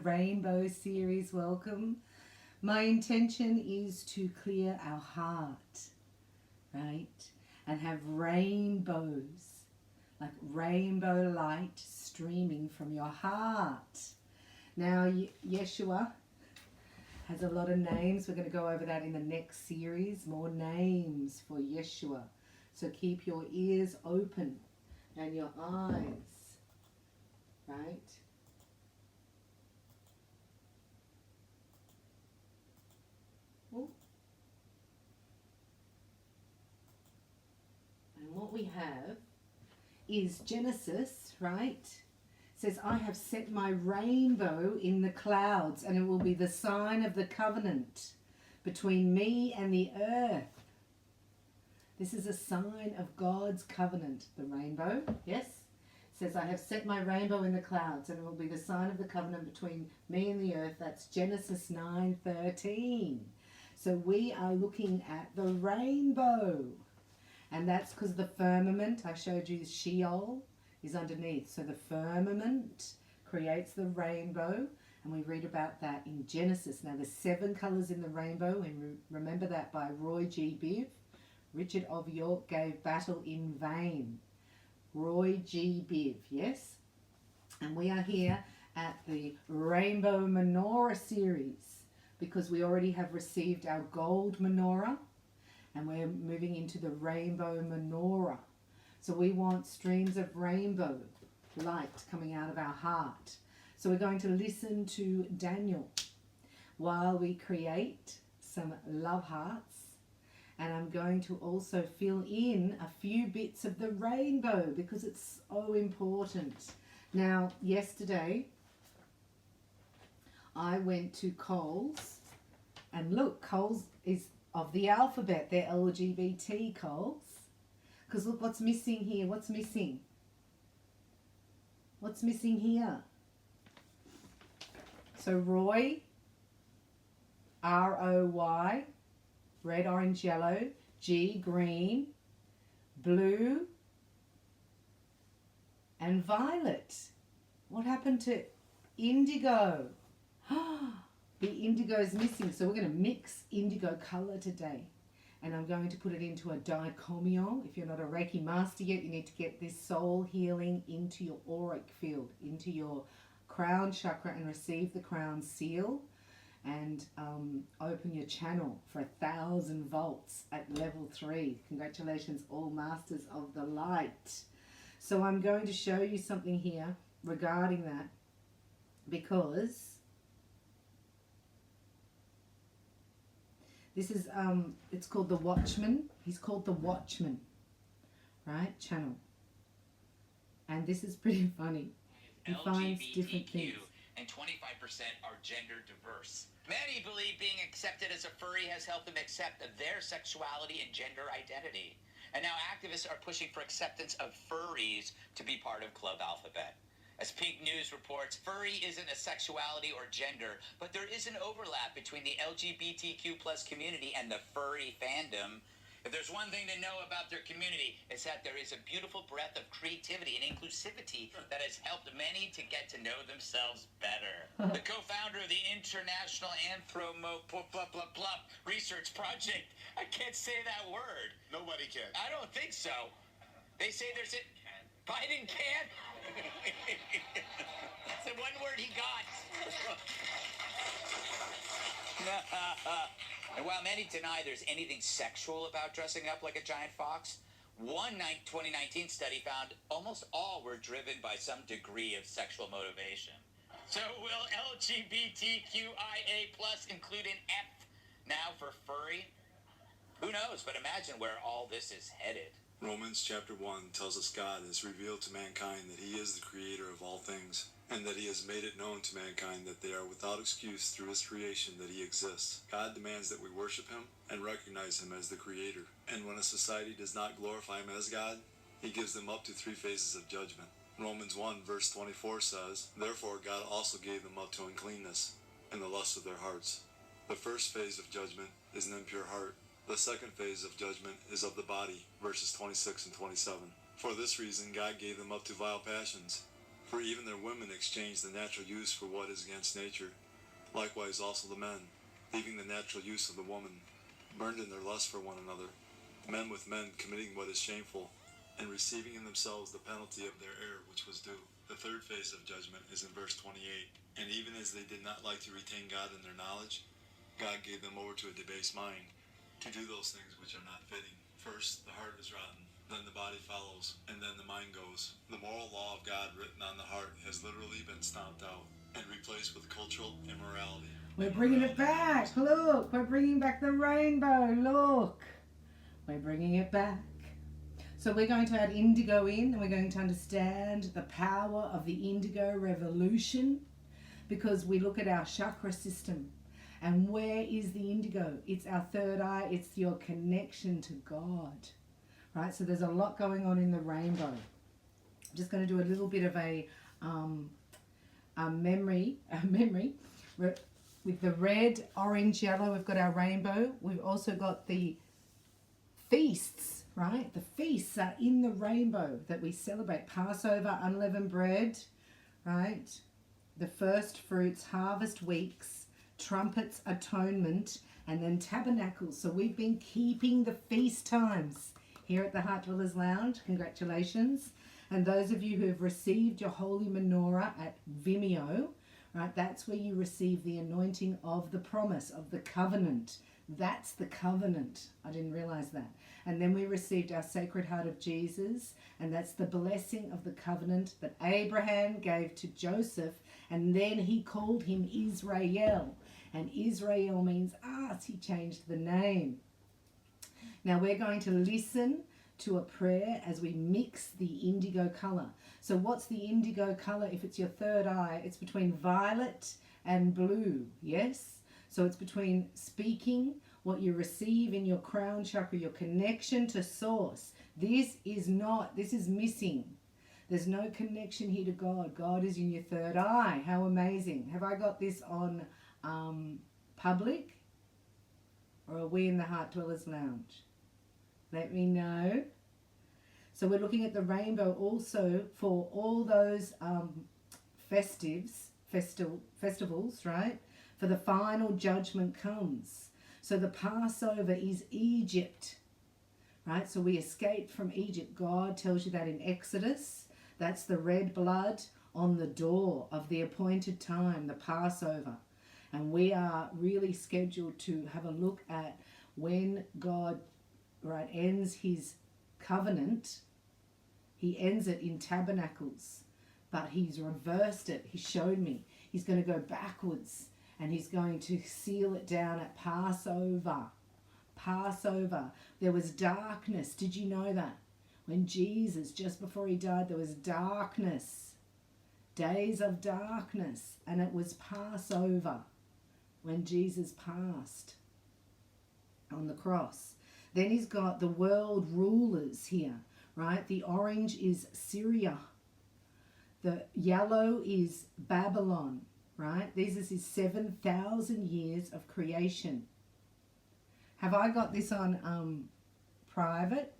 Rainbow series. Welcome. My intention is to clear our heart, right? And have rainbows, like rainbow light streaming from your heart. Now, Yeshua has a lot of names. We're going to go over that in the next series. More names for Yeshua. So keep your ears open and your eyes, right? Ooh. And what we have is Genesis, right? It says, I have set my rainbow in the clouds, and it will be the sign of the covenant between me and the earth. This is a sign of God's covenant, the rainbow, yes? It says, I have set my rainbow in the clouds, and it will be the sign of the covenant between me and the earth. That's Genesis 9:13. So we are looking at the rainbow. And that's because the firmament, I showed you Sheol, is underneath. So the firmament creates the rainbow. And we read about that in Genesis. Now, there's 7 colours in the rainbow. And remember that by Roy G. Biv. Richard of York gave battle in vain. Roy G. Biv, yes? And we are here at the Rainbow Menorah series because we already have received our gold menorah and we're moving into the Rainbow Menorah. So we want streams of rainbow light coming out of our heart. So we're going to listen to Daniel while we create some love hearts. And I'm going to also fill in a few bits of the rainbow because it's so important. Now, yesterday, I went to Coles. And look, Coles is of the alphabet. They're LGBT Coles. Because look what's missing here. What's missing? What's missing here? So Roy, R-O-Y, red, orange, yellow, G, green, blue, and violet. What happened to indigo? The indigo is missing, so we're going to mix indigo color today. And I'm going to put it into a dichromion. If you're not a Reiki master yet, you need to get this soul healing into your auric field, into your crown chakra, and receive the crown seal. And open your channel for 1,000 volts at level 3. Congratulations, all masters of the light. So I'm going to show you something here regarding that because this is, it's called the Watchman. He's called the Watchman, right? Channel. And this is pretty funny. He finds different things. And 25% are gender diverse. Many believe being accepted as a furry has helped them accept their sexuality and gender identity. And now activists are pushing for acceptance of furries to be part of Club Alphabet. As Pink News reports, furry isn't a sexuality or gender, but there is an overlap between the LGBTQ+ community and the furry fandom. If there's one thing to know about their community, it's that there is a beautiful breadth of creativity and inclusivity that has helped many to get to know themselves better. The co-founder of the International Research Project, I can't say that word. Nobody can. I don't think so. They say there's a... Biden can? That's the one word he got. And while many deny there's anything sexual about dressing up like a giant fox, one 2019 study found almost all were driven by some degree of sexual motivation. So will LGBTQIA+ include an F now for furry? Who knows, but imagine where all this is headed. Romans chapter 1 tells us God has revealed to mankind that he is the creator of all things, and that he has made it known to mankind that they are without excuse through his creation that he exists. God demands that we worship him and recognize him as the creator. And when a society does not glorify him as God, he gives them up to 3 phases of judgment. Romans 1 verse 24 says, Therefore God also gave them up to uncleanness and the lust of their hearts. The first phase of judgment is an impure heart. The second phase of judgment is of the body, verses 26 and 27. For this reason God gave them up to vile passions. For even their women exchange the natural use for what is against nature. Likewise also the men, leaving the natural use of the woman, burned in their lust for one another, men with men committing what is shameful, and receiving in themselves the penalty of their error which was due. The third phase of judgment is in verse 28. And even as they did not like to retain God in their knowledge, God gave them over to a debased mind, to do those things which are not fitting. First, the heart is rotten, then the body follows, and then the mind goes. The moral law of God written on the heart has literally been stomped out and replaced with cultural immorality. We're bringing it back. Look, we're bringing back the rainbow. Look, we're bringing it back. So we're going to add indigo in, and we're going to understand the power of the indigo revolution, because we look at our chakra system. And where is the indigo? It's our third eye. It's your connection to God, right? So there's a lot going on in the rainbow. I'm just going to do a little bit of a memory. With the red, orange, yellow, we've got our rainbow. We've also got the feasts, right? The feasts are in the rainbow that we celebrate. Passover, unleavened bread, right? The first fruits, harvest weeks, trumpets, atonement, and then tabernacles. So we've been keeping the feast times here at the Heart Dwellers Lounge. Congratulations. And those of you who have received your holy menorah at Vimeo, right, that's where you receive the anointing of the promise, of the covenant. That's the covenant. I didn't realize that. And then we received our Sacred Heart of Jesus, and that's the blessing of the covenant that Abraham gave to Joseph, and then he called him Israel. And Israel means us. He changed the name. Now we're going to listen to a prayer as we mix the indigo color. So what's the indigo color? If it's your third eye, it's between violet and blue. Yes? So it's between speaking what you receive in your crown chakra, your connection to source. This is missing. There's no connection here to God. God is in your third eye. How amazing. Have I got this on public? Or are we in the Heart Dwellers Lounge? Let me know. So we're looking at the rainbow also for all those festivals, right? For the final judgment comes. So the Passover is Egypt, right? So we escaped from Egypt. God tells you that in Exodus. That's the red blood on the door of the appointed time, the Passover. And we are really scheduled to have a look at when God, right, ends his covenant. He ends it in tabernacles, but he's reversed it. He showed me. He's going to go backwards, and he's going to seal it down at Passover. Passover. There was darkness. Did you know that? When Jesus, just before he died, there was darkness. Days of darkness. And it was Passover when Jesus passed on the cross. Then he's got the world rulers here, right? The orange is Syria. The yellow is Babylon, right? This is his 7,000 years of creation. Have I got this on private?